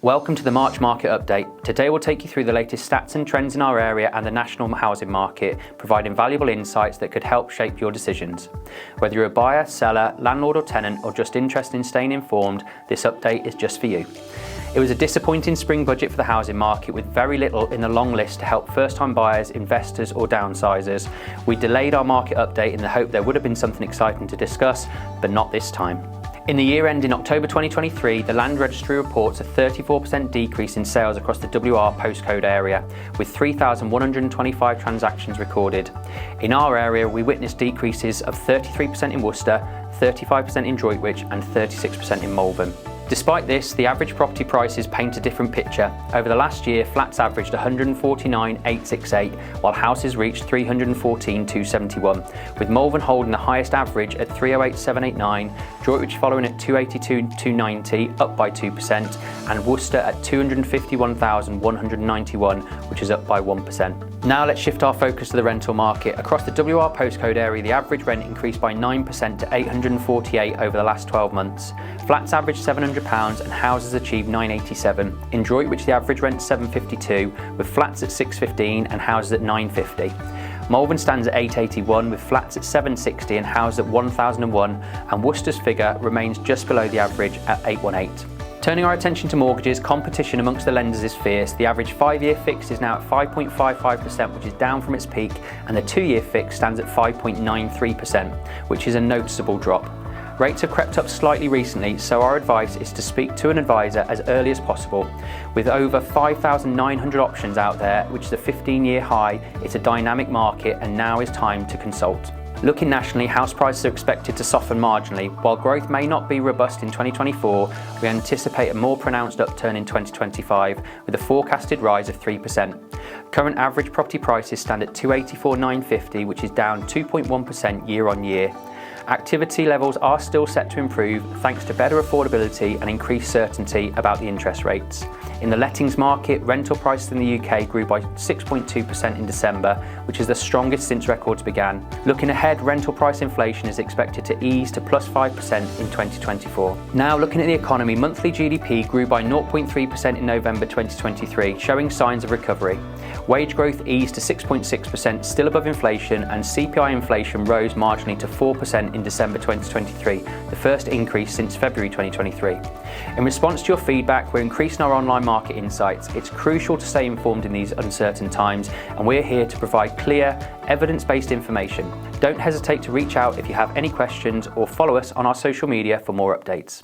Welcome to the March market update. Today we'll take you through the latest stats and trends in our area and the national housing market, providing valuable insights that could help shape your decisions. Whether you're a buyer, seller, landlord or tenant, or just interested in staying informed, this update is just for you. It was a disappointing spring budget for the housing market with very little in the long list to help first-time buyers, investors or downsizers. We delayed our market update in the hope there would have been something exciting to discuss, but not this time. In the year ending October 2023, the Land Registry reports a 34% decrease in sales across the WR postcode area, with 3,125 transactions recorded. In our area, we witnessed decreases of 33% in Worcester, 35% in Droitwich and 36% in Malvern. Despite this, the average property prices paint a different picture. Over the last year, flats averaged 149,868, while houses reached 314,271, with Malvern holding the highest average at 308,789, Droitwich following at 282,290, up by 2%, and Worcester at 251,191, which is up by 1%. Now let's shift our focus to the rental market. Across the WR postcode area, the average rent increased by 9% to 848 over the last 12 months. Flats averaged £700 and houses achieved £987. In Droitwich, the average rent £752, with flats at £615 and houses at £950. Malvern stands at £881 with flats at £760 and houses at £1,001, and Worcester's figure remains just below the average at £818. Turning our attention to mortgages, competition amongst the lenders is fierce. The average 5-year fixed is now at 5.55%, which is down from its peak, and the 2-year fixed stands at 5.93%, which is a noticeable drop. Rates have crept up slightly recently, so our advice is to speak to an advisor as early as possible. With over 5,900 options out there, which is a 15-year high, it's a dynamic market and now is time to consult. Looking nationally, house prices are expected to soften marginally. While growth may not be robust in 2024, we anticipate a more pronounced upturn in 2025 with a forecasted rise of 3%. Current average property prices stand at 284,950, which is down 2.1% year on year. Activity levels are still set to improve thanks to better affordability and increased certainty about the interest rates. In the lettings market, rental prices in the UK grew by 6.2% in December, which is the strongest since records began. Looking ahead, rental price inflation is expected to ease to plus 5% in 2024. Now looking at the economy, monthly GDP grew by 0.3% in November 2023, showing signs of recovery. Wage growth eased to 6.6%, still above inflation, and CPI inflation rose marginally to 4% in December 2023, the first increase since February 2023. In response to your feedback, we're increasing our online market insights. It's crucial to stay informed in these uncertain times, and we're here to provide clear, evidence-based information. Don't hesitate to reach out if you have any questions or follow us on our social media for more updates.